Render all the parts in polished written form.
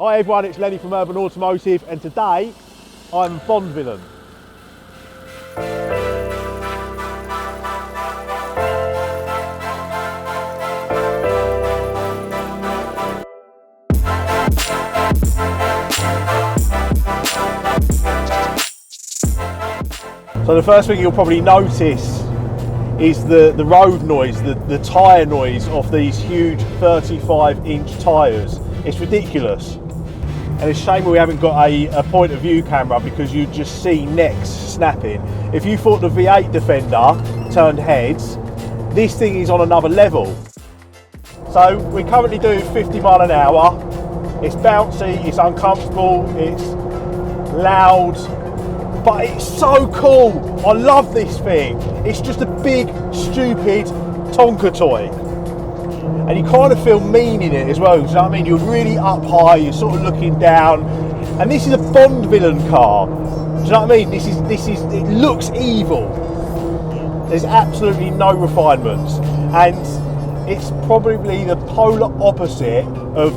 Hi everyone, it's Lenny from Urban Automotive, and today I'm Bond villain. So the first thing you'll probably notice is the road noise, the tyre noise of these huge 35-inch tyres. It's ridiculous. And it's a shame we haven't got a point of view camera, because you just see necks snapping. If you thought the V8 Defender turned heads, this thing is on another level. So we're currently doing 50 mile an hour. It's bouncy, it's uncomfortable, it's loud, but it's so cool. I love this thing. It's just a big, stupid Tonka toy. And you kind of feel mean in it as well, you know what I mean? You're really up high, you're sort of looking down. And this is a Bond villain car. Do you know what I mean? This is, it looks evil. There's absolutely no refinements. And it's probably the polar opposite of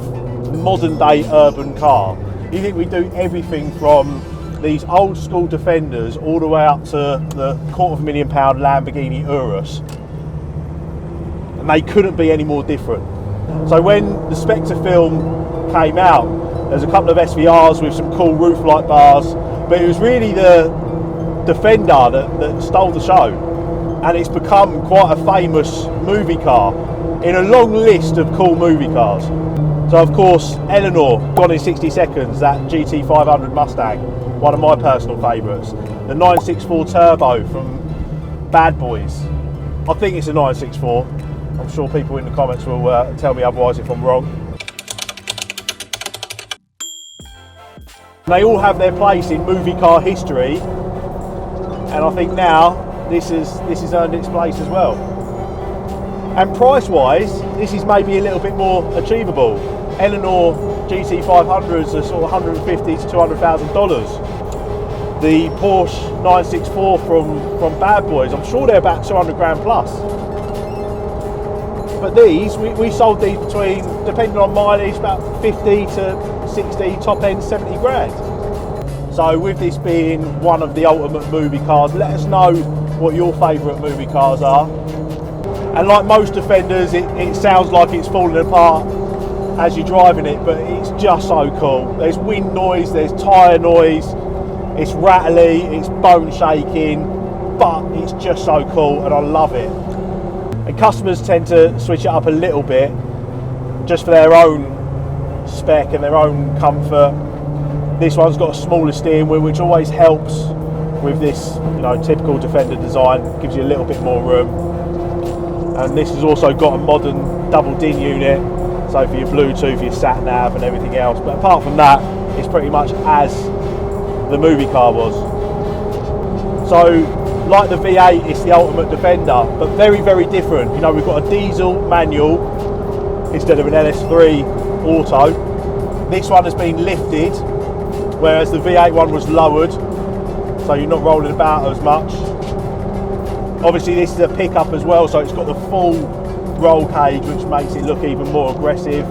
modern day urban car. You think we do everything from these old school Defenders all the way up to the £250,000 Lamborghini Urus, and they couldn't be any more different. So when the Spectre film came out, there's a couple of SVRs with some cool roof light bars, but it was really the Defender that stole the show, and it's become quite a famous movie car in a long list of cool movie cars. So of course, Eleanor, Gone in 60 Seconds, that GT500 Mustang, one of my personal favourites. The 964 Turbo from Bad Boys. I think it's a 964. I'm sure people in the comments will tell me otherwise if I'm wrong. They all have their place in movie car history, and I think now this has earned its place as well. And price-wise, this is maybe a little bit more achievable. Eleanor GT500s are sort of $150,000 to $200,000. The Porsche 964 from Bad Boys, I'm sure they're about 200 grand plus. But these, we sold these between, depending on mileage, about 50 to 60, top end 70 grand. So with this being one of the ultimate movie cars, let us know what your favourite movie cars are. And like most Defenders, it sounds like it's falling apart as you're driving it, but it's just so cool. There's wind noise, there's tyre noise, it's rattly, it's bone shaking, but it's just so cool and I love it. And customers tend to switch it up a little bit just for their own spec and their own comfort. This one's got a smaller steering wheel, which always helps with this, typical Defender design, gives you a little bit more room. And this has also got a modern double DIN unit, so for your Bluetooth, your sat nav and everything else. But apart from that, it's pretty much as the movie car was. So like the V8, it's the ultimate Defender, but very, very different. We've got a diesel manual instead of an LS3 auto. This one has been lifted, whereas the V8 one was lowered, so you're not rolling about as much. Obviously this is a pickup as well, so it's got the full roll cage, which makes it look even more aggressive,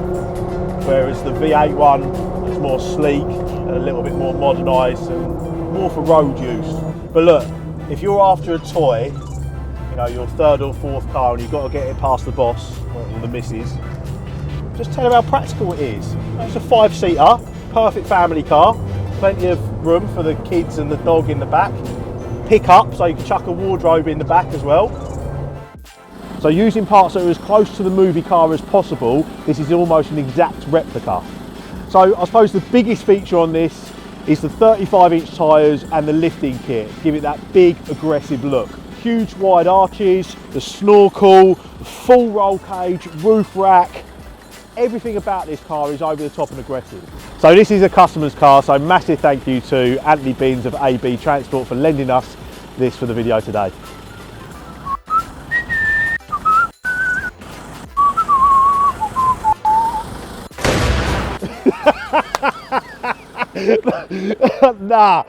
whereas the V8 one is more sleek and a little bit more modernised and more for road use. But look, if you're after a toy, your third or fourth car, and you've got to get it past the boss or the missus, just tell them how practical it is. It's a 5-seater, perfect family car, plenty of room for the kids and the dog in the back. Pick up, so you can chuck a wardrobe in the back as well. So using parts that are as close to the movie car as possible, this is almost an exact replica. So I suppose the biggest feature on this is the 35-inch tyres and the lifting kit. Give it that big, aggressive look. Huge wide arches, the snorkel, the full roll cage, roof rack. Everything about this car is over the top and aggressive. So this is a customer's car, so massive thank you to Anthony Binns of AB Transport for lending us this for the video today. Nah.